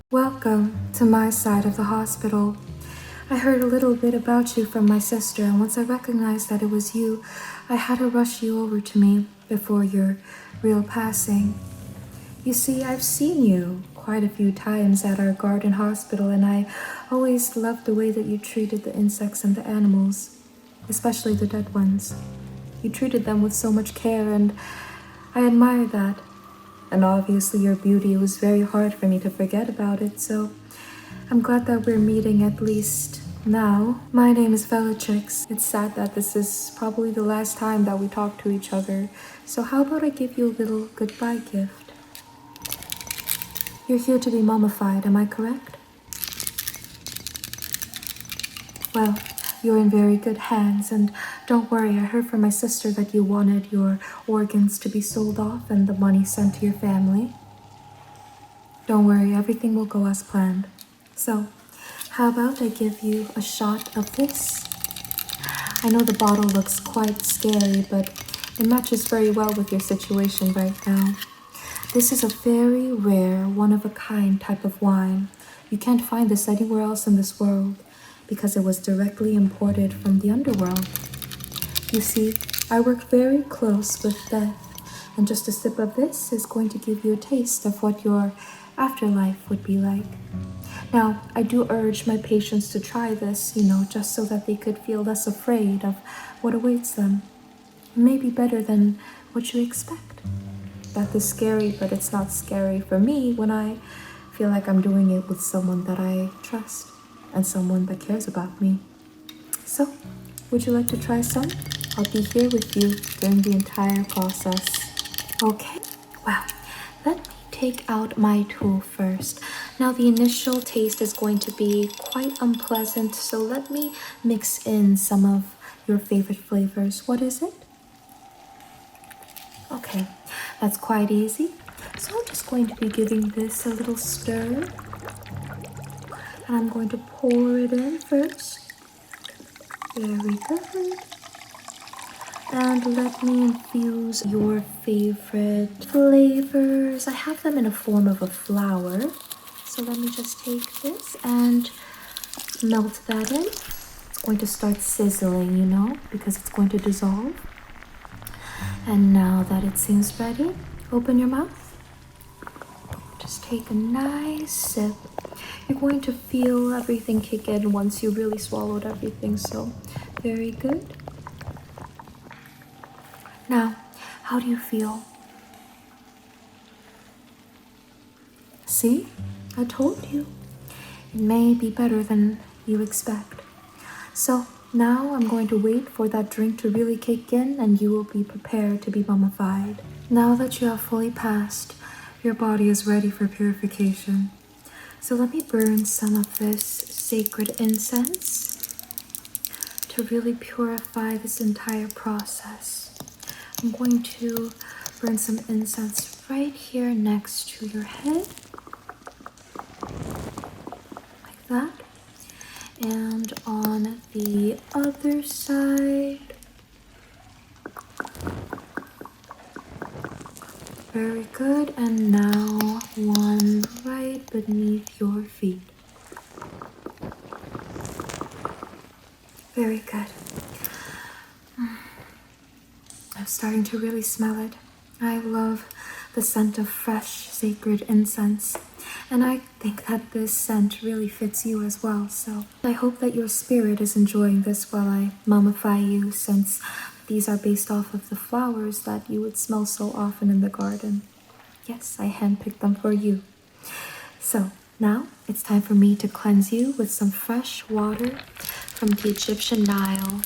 Welcome to my side of the hospital. I heard a little bit about you from my sister, and once I recognized that it was you, I had to rush you over to me before your real passing. You see, I've seen you quite a few times at our garden hospital, and I always loved the way that you treated the insects and the animals, especially the dead ones. You treated them with so much care, and I admired that. And obviously your beauty, it was very hard for me to forget about it, so I'm glad that we're meeting at least now. My name is Vellatrixx. It's sad that this is probably the last time that we talk to each other, so how about I give you a little goodbye gift? You're here to be mummified, am I correct? Well, you're in very good hands, and don't worry, I heard from my sister that you wanted your organs to be sold off and the money sent to your family. Don't worry, everything will go as planned. So, how about I give you a shot of this? I know the bottle looks quite scary, but it matches very well with your situation right now. This is a very rare, one-of-a-kind type of wine. You can't find this anywhere else in this world, because it was directly imported from the underworld. You see, I work very close with death, and just a sip of this is going to give you a taste of what your afterlife would be like. Now, I do urge my patients to try this, just so that they could feel less afraid of what awaits them. It may be better than what you expect. That is scary, but it's not scary for me when I feel like I'm doing it with someone that I trust and someone that cares about me. So, would you like to try some? I'll be here with you during the entire process. Okay, well, let me take out my tool first. Now, the initial taste is going to be quite unpleasant, so let me mix in some of your favorite flavors. What is it? Okay, that's quite easy. So I'm just going to be giving this a little stir. And I'm going to pour it in first. Very good. And let me infuse your favorite flavors. I have them in a form of a flower. So let me just take this and melt that in. It's going to start sizzling, because it's going to dissolve. And now that it seems ready, open your mouth. Just take a nice sip. You're going to feel everything kick in once you really swallowed everything, so very good. Now, how do you feel? See? I told you. It may be better than you expect. So now I'm going to wait for that drink to really kick in, and you will be prepared to be mummified. Now that you have fully passed, your body is ready for purification. So let me burn some of this sacred incense to really purify this entire process. I'm going to burn some incense right here next to your head, like that. And on the other side. Very good, and now one right beneath your feet. Very good. I'm starting to really smell it. I love the scent of fresh, sacred incense, and I think that this scent really fits you as well, so I hope that your spirit is enjoying this while I mummify you, since these are based off of the flowers that you would smell so often in the garden. Yes, I handpicked them for you. So now it's time for me to cleanse you with some fresh water from the Egyptian Nile.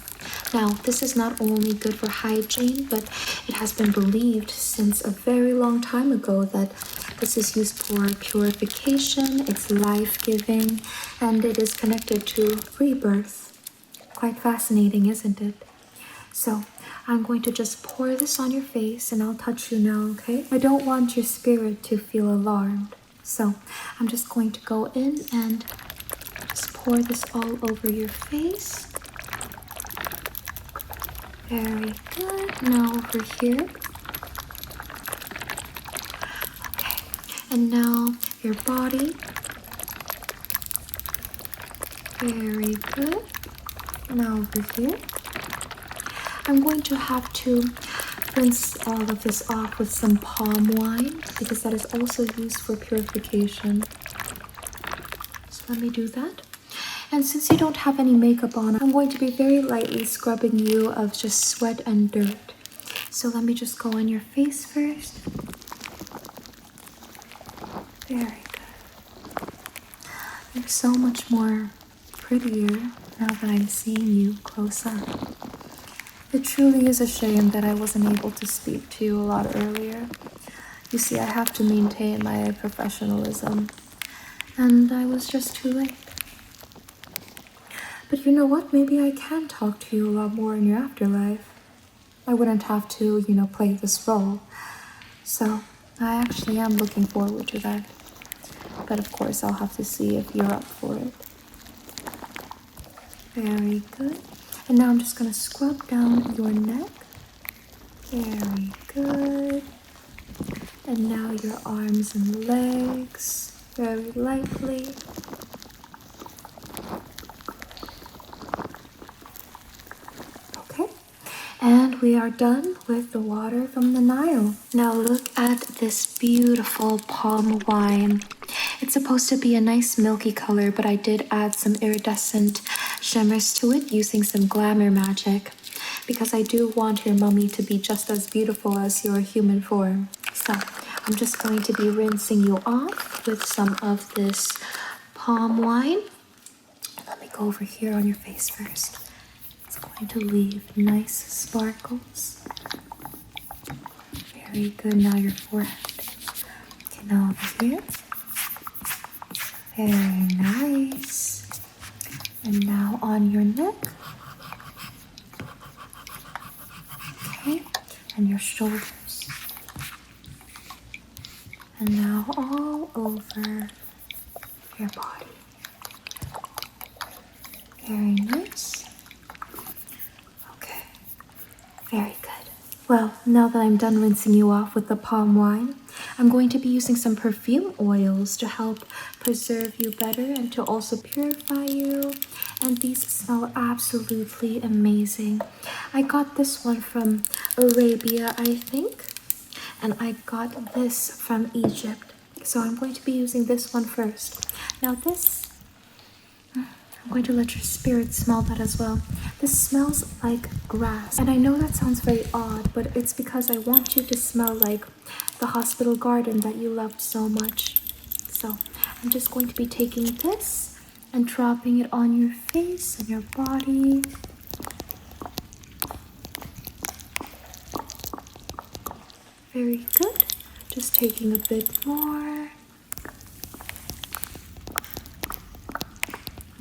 Now, this is not only good for hygiene, but it has been believed since a very long time ago that this is used for purification, it's life-giving, and it is connected to rebirth. Quite fascinating, isn't it? So I'm going to just pour this on your face, and I'll touch you now, okay? I don't want your spirit to feel alarmed. So I'm just going to go in and just pour this all over your face. Very good. Now over here. Okay. And now your body. Very good. Now over here. I'm going to have to rinse all of this off with some palm wine because that is also used for purification. So let me do that. And since you don't have any makeup on, I'm going to be very lightly scrubbing you of just sweat and dirt. So let me just go on your face first. Very good. You're so much more prettier now that I'm seeing you close up. It truly is a shame that I wasn't able to speak to you a lot earlier. You see, I have to maintain my professionalism, and I was just too late. But you know what? Maybe I can talk to you a lot more in your afterlife. I wouldn't have to, play this role. So, I actually am looking forward to that. But of course, I'll have to see if you're up for it. Very good. And now I'm just going to scrub down your neck. Very good. And now your arms and legs, very lightly. Okay. And we are done with the water from the Nile. Now look at this beautiful palm wine. It's supposed to be a nice milky color, but I did add some iridescent shimmers to it using some glamour magic because I do want your mummy to be just as beautiful as your human form. So I'm just going to be rinsing you off with some of this palm wine. Let me go over here on your face first. It's going to leave nice sparkles. Very good. Now your forehead. Okay, now over here. Very nice. And now on your neck. Okay, and your shoulders. And now all over your body. Very nice. Okay, very good. Well, now that I'm done rinsing you off with the palm wine, I'm going to be using some perfume oils to help preserve you better and to also purify you. And these smell absolutely amazing. I got this one from Arabia, I think. And I got this from Egypt. So I'm going to be using this one first. Now this, I'm going to let your spirit smell that as well. This smells like grass. And I know that sounds very odd, but it's because I want you to smell like the hospital garden that you loved so much. So I'm just going to be taking this and dropping it on your face and your body. Very good. Just taking a bit more.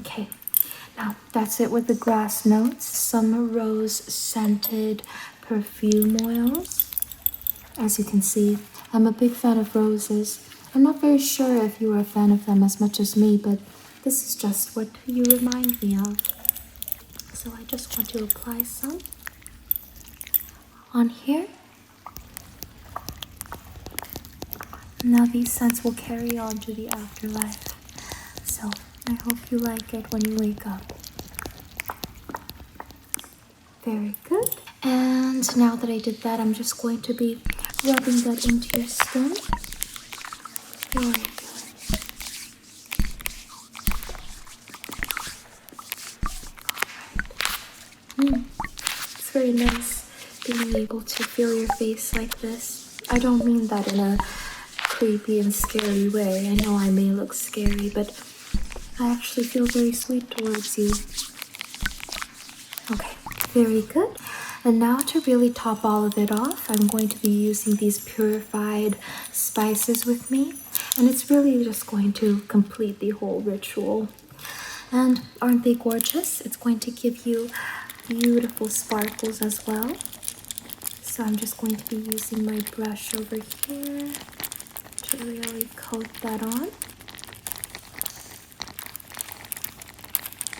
Okay, now that's it with the grass notes. Some rose scented perfume oils. As you can see, I'm a big fan of roses. I'm not very sure if you are a fan of them as much as me, but this is just what you remind me of. So I just want to apply some on here. Now these scents will carry on to the afterlife. So I hope you like it when you wake up. Very good. And now that I did that, I'm just going to be rubbing that into your skin. Very good. It's very nice being able to feel your face like this. I don't mean that in a creepy and scary way. I know I may look scary, but I actually feel very sweet towards you. Okay, very good. And now to really top all of it off, I'm going to be using these purified spices with me. And it's really just going to complete the whole ritual. And aren't they gorgeous? It's going to give you beautiful sparkles as well. So I'm just going to be using my brush over here to really coat that on.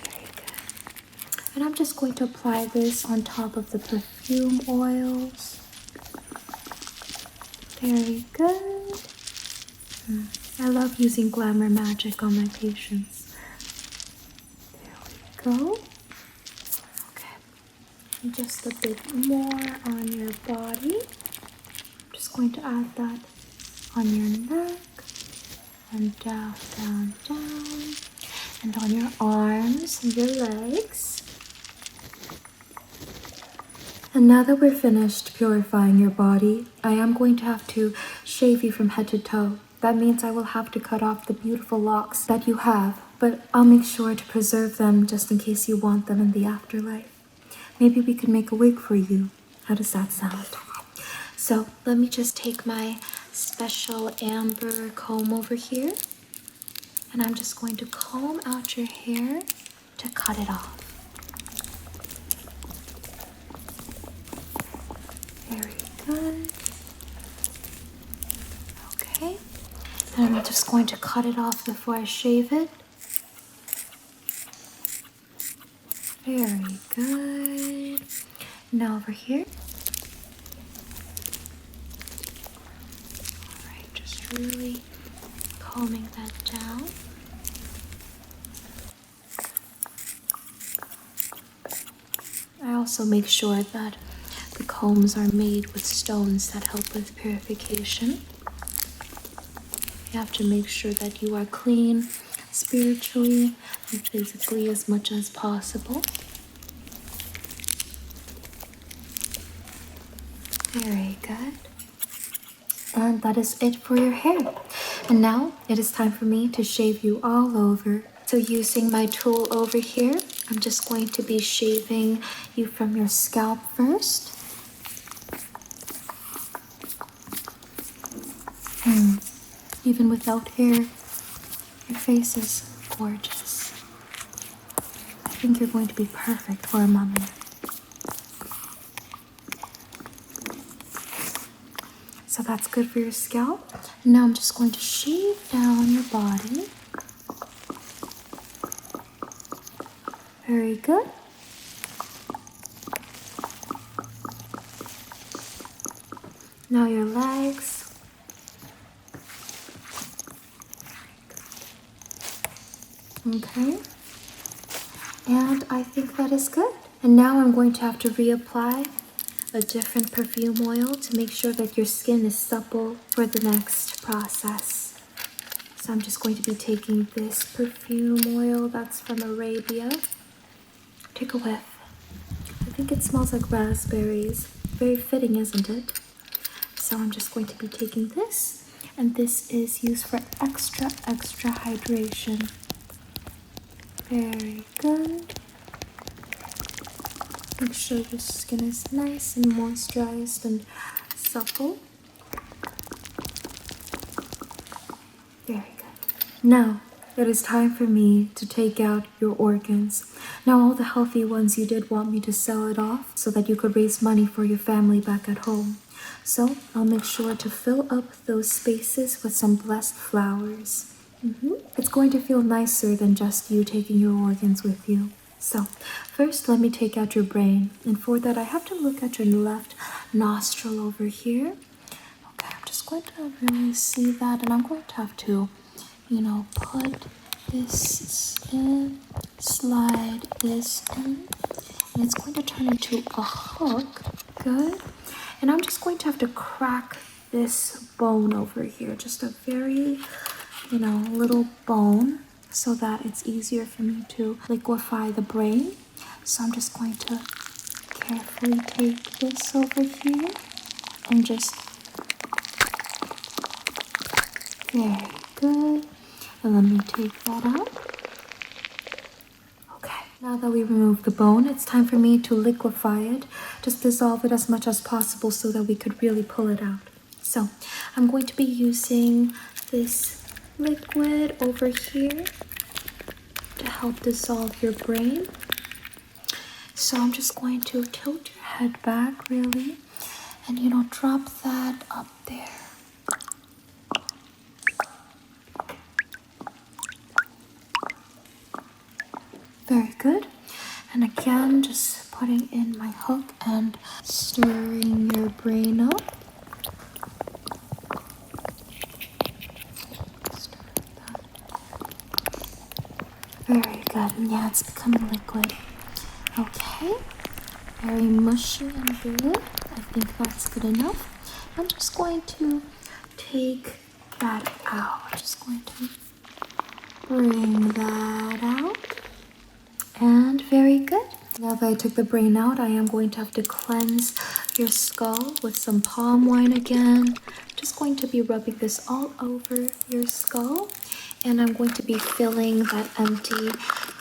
Very good. And I'm just going to apply this on top of the perfume oils. Very good. I love using glamour magic on my patients. go. Okay. And just a bit more on your body. I'm just going to add that on your neck. And down, down, down. And on your arms and your legs. And now that we're finished purifying your body, I am going to have to shave you from head to toe. That means I will have to cut off the beautiful locks that you have, but I'll make sure to preserve them just in case you want them in the afterlife. Maybe we could make a wig for you. How does that sound? So let me just take my special amber comb over here, and I'm just going to comb out your hair to cut it off. Very good. Okay. And I'm just going to cut it off before I shave it. Very good. Now over here. Alright, just really combing that down. I also make sure that the combs are made with stones that help with purification. You have to make sure that you are clean spiritually and physically as much as possible. Very good. And that is it for your hair. And now it is time for me to shave you all over. So using my tool over here, I'm just going to be shaving you from your scalp first. Even without hair, your face is gorgeous. I think you're going to be perfect for a mummy. So that's good for your scalp. And now I'm just going to shave down your body. Very good. Now your legs. Okay, and I think that is good. And now I'm going to have to reapply a different perfume oil to make sure that your skin is supple for the next process. So I'm just going to be taking this perfume oil that's from Arabia. Take a whiff. I think it smells like raspberries. Very fitting, isn't it? So I'm just going to be taking this, and this is used for extra hydration. Very good. Make sure your skin is nice and moisturized and supple. Very good. Now, it is time for me to take out your organs. Now, all the healthy ones you did want me to sell it off so that you could raise money for your family back at home. So, I'll make sure to fill up those spaces with some blessed flowers. It's going to feel nicer than just you taking your organs with you. So, first let me take out your brain. And for that, I have to look at your left nostril over here. Okay, I'm just going to really see that. And I'm going to have to, put this in, slide this in. And it's going to turn into a hook. Good. And I'm just going to have to crack this bone over here. Just a very little bone so that it's easier for me to liquefy the brain. So I'm just going to carefully take this over here and just, very good. And let me take that out. Okay, now that we remove the bone, it's time for me to liquefy it. Just dissolve it as much as possible so that we could really pull it out. So I'm going to be using this liquid over here to help dissolve your brain. So I'm just going to tilt your head back really and drop that up there. Very good. And again, just putting in my hook and stirring your brain up. Very good. Yeah, it's becoming liquid. Okay. Very mushy and good. I think that's good enough. I'm just going to take that out. Just going to bring that out. And very good. Now that I took the brain out, I am going to have to cleanse your skull with some palm wine again. Just going to be rubbing this all over your skull. And I'm going to be filling that empty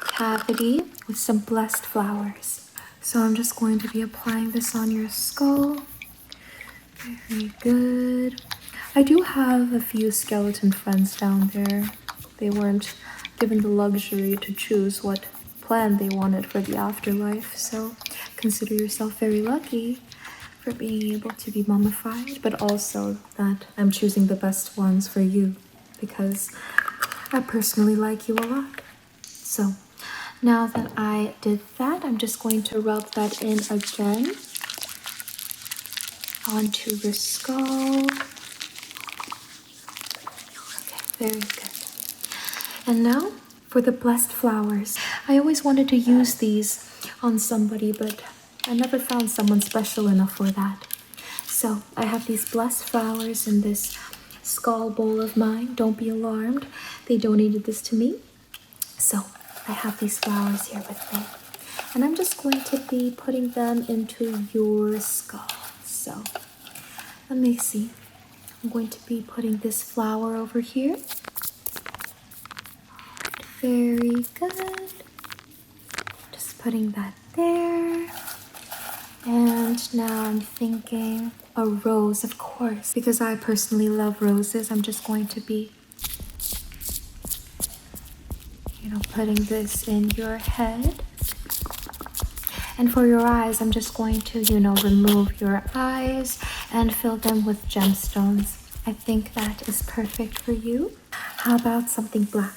cavity with some blessed flowers. So I'm just going to be applying this on your skull. Very good. I do have a few skeleton friends down there. They weren't given the luxury to choose what plan they wanted for the afterlife, so consider yourself very lucky for being able to be mummified, but also that I'm choosing the best ones for you because I personally like you a lot. So now that I did that, I'm just going to rub that in again onto your skull. Okay, very good. And now for the blessed flowers. I always wanted to use these on somebody, but I never found someone special enough for that. So I have these blessed flowers in this skull bowl of mine. Don't be alarmed. They donated this to me. So I have these flowers here with me. And I'm just going to be putting them into your skull. So let me see. I'm going to be putting this flower over here. Very good. Just putting that there. And now I'm thinking a rose, of course. Because I personally love roses, I'm just going to be, putting this in your head. And for your eyes, I'm just going to, remove your eyes and fill them with gemstones. I think that is perfect for you. How about something black?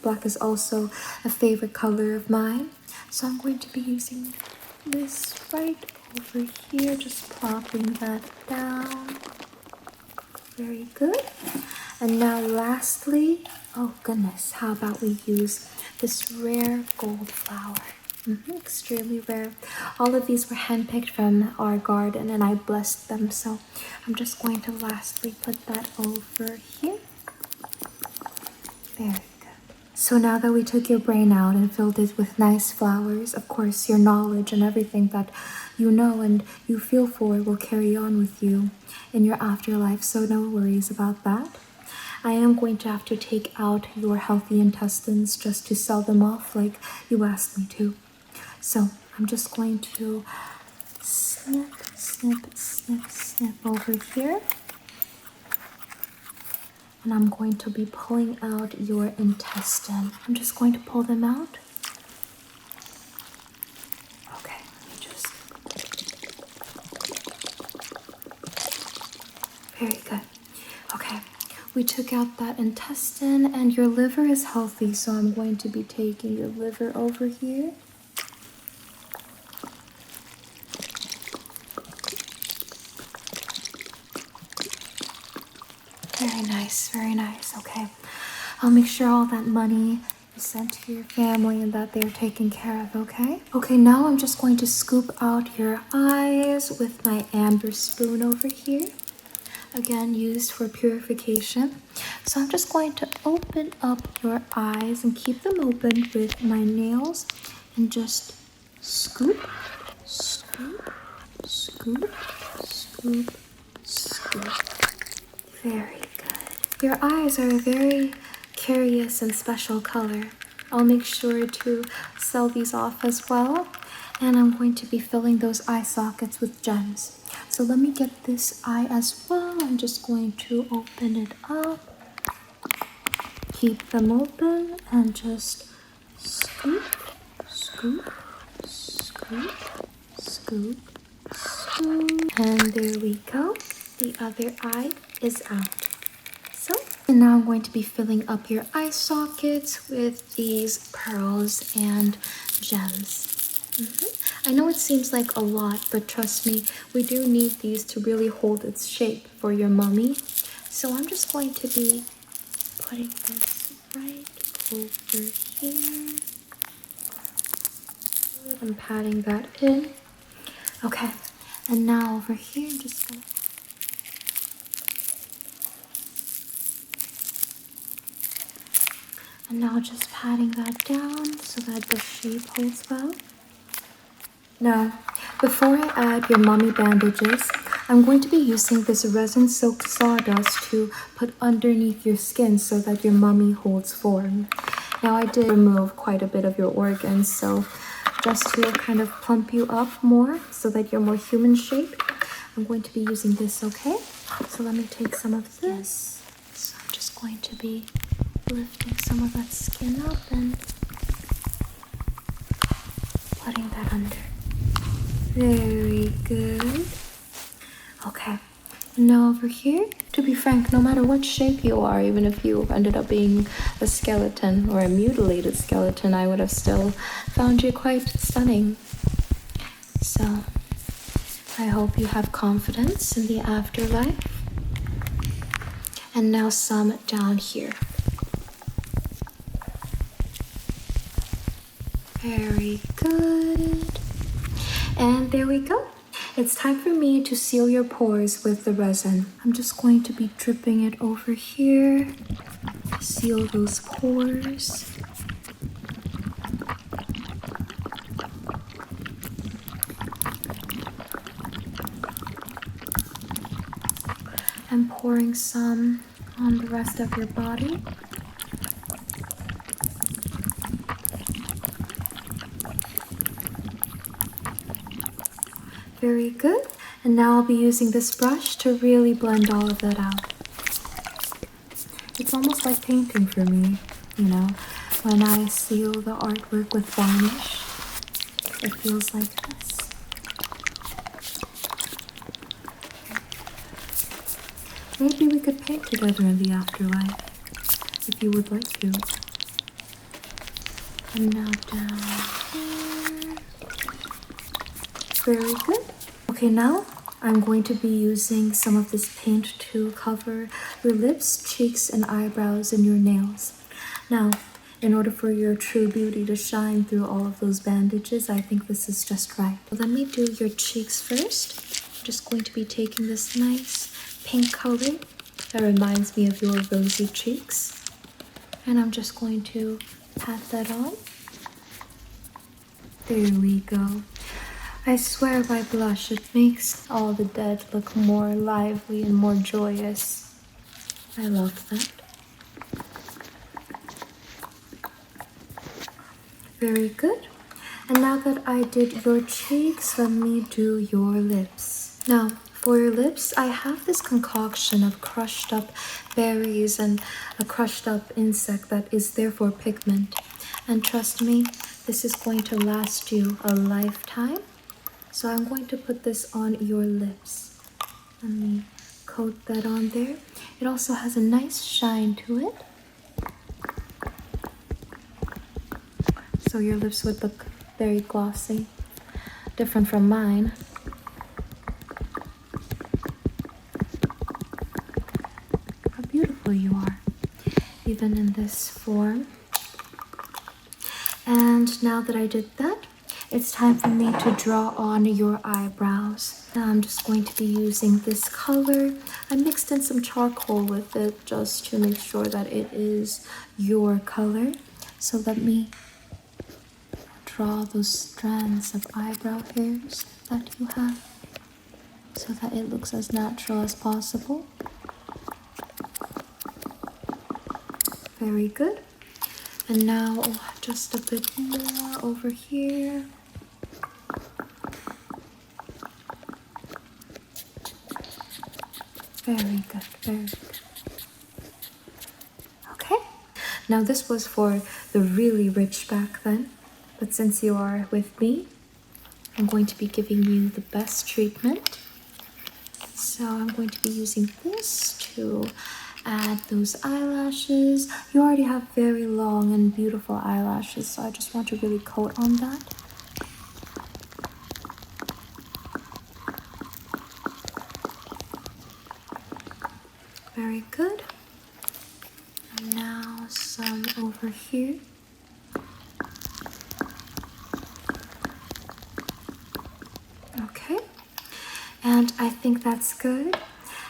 Black is also a favorite color of mine. So I'm going to be using this right over here, just plopping that down. Very good. And now lastly, oh goodness, how about we use this rare gold flower? Extremely rare. All of these were handpicked from our garden and I blessed them. So I'm just going to lastly put that over here. Very good. So now that we took your brain out and filled it with nice flowers, of course your knowledge and everything that you know and you feel for will carry on with you in your afterlife, so no worries about that. I am going to have to take out your healthy intestines just to sell them off like you asked me to. So I'm just going to snip, snip, snip, snip over here. And I'm going to be pulling out your intestine. I'm just going to pull them out. Okay, let me just... Very good. Okay, we took out that intestine and your liver is healthy, so I'm going to be taking your liver over here. Very nice, very nice. Okay, I'll make sure all that money is sent to your family and that they're taken care of, okay? Okay, now I'm just going to scoop out your eyes with my amber spoon over here. Again, used for purification. So I'm just going to open up your eyes and keep them open with my nails and just scoop, scoop, scoop, scoop, scoop. Very good. Your eyes are a very curious and special color. I'll make sure to sell these off as well. And I'm going to be filling those eye sockets with gems. So let me get this eye as well. I'm just going to open it up. Keep them open and just scoop, scoop, scoop, scoop, scoop. And there we go. The other eye is out. So, and now I'm going to be filling up your eye sockets with these pearls and gems. I know it seems like a lot, but trust me, we do need these to really hold its shape for your mummy. So I'm just going to be putting this right over here. I'm patting that in. Okay, and now over here, I'm just gonna... And now just patting that down so that the shape holds well. Now, before I add your mummy bandages, I'm going to be using this resin-soaked sawdust to put underneath your skin so that your mummy holds form. Now, I did remove quite a bit of your organs, so just to kind of plump you up more so that you're more human shaped, I'm going to be using this, okay? So let me take some of this. So I'm just going to be lifting some of that skin up and putting that under. Very good. Okay, now over here, to be frank, no matter what shape you are, even if you ended up being a skeleton or a mutilated skeleton, I would have still found you quite stunning. So, I hope you have confidence in the afterlife. And now some down here. Very good. And there we go. It's time for me to seal your pores with the resin. I'm just going to be dripping it over here to seal those pores. And pouring some on the rest of your body. Very good. And now I'll be using this brush to really blend all of that out. It's almost like painting for me, you know. When I seal the artwork with varnish, it feels like this. Maybe we could paint together in the afterlife, if you would like to. And now down here. Very good. Okay, now I'm going to be using some of this paint to cover your lips, cheeks, and eyebrows and your nails. Now, in order for your true beauty to shine through all of those bandages, I think this is just right. Let me do your cheeks first. I'm just going to be taking this nice pink color that reminds me of your rosy cheeks. And I'm just going to pat that on. There we go. I swear by blush, it makes all the dead look more lively and more joyous. I love that. Very good. And now that I did your cheeks, let me do your lips. Now, for your lips, I have this concoction of crushed up berries and a crushed up insect that is there for pigment. And trust me, this is going to last you a lifetime. So I'm going to put this on your lips. Let me coat that on there. It also has a nice shine to it. So your lips would look very glossy, different from mine. How beautiful you are, even in this form. And now that I did that, it's time for me to draw on your eyebrows. Now I'm just going to be using this color. I mixed in some charcoal with it just to make sure that it is your color. So let me draw those strands of eyebrow hairs that you have so that it looks as natural as possible. Very good. And now just a bit more over here. Very good, very good. Okay, now this was for the really rich back then, but since you are with me, I'm going to be giving you the best treatment. So I'm going to be using this to add those eyelashes. You already have very long and beautiful eyelashes, so I just want to really coat on that. Very good. And now some over here. And I think that's good.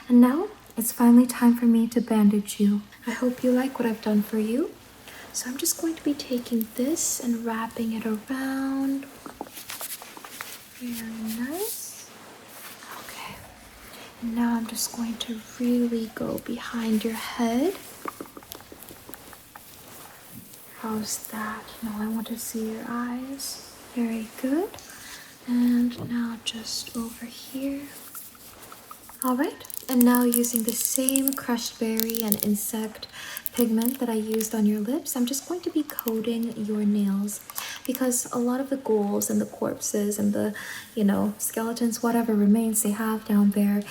And now it's finally time for me to bandage you. I hope you like what I've done for you. So I'm just going to be taking this and wrapping it around. Very nice. Okay. And now I'm just going to really go behind your head. How's that? No, I want to see your eyes. Very good. And now just over here. All right. And now using the same crushed berry and insect pigment that I used on your lips, I'm just going to be coating your nails, because a lot of the ghouls and the corpses and the, skeletons, whatever remains they have down there,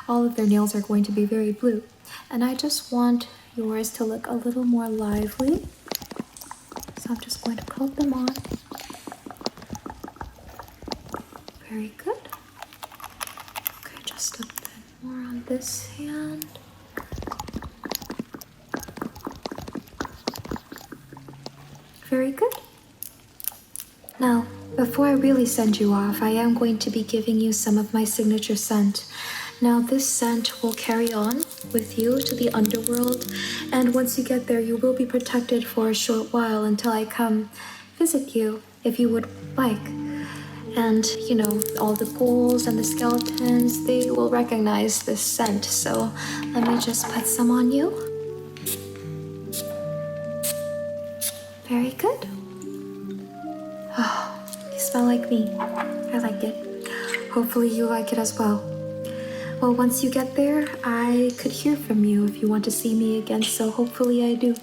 all of their nails are going to be very blue. And I just want yours to look a little more lively. So I'm just going to coat them on. Very good. Okay, just a bit more on this hand. Very good. Now, before I really send you off, I am going to be giving you some of my signature scent. Now, this scent will carry on with you to the underworld, and once you get there, you will be protected for a short while until I come visit you, if you would like. And, all the ghouls and the skeletons, they will recognize this scent, so let me just put some on you. Very good. Oh, you smell like me. I like it. Hopefully you like it as well. Well, once you get there, I could hear from you if you want to see me again, so hopefully I do.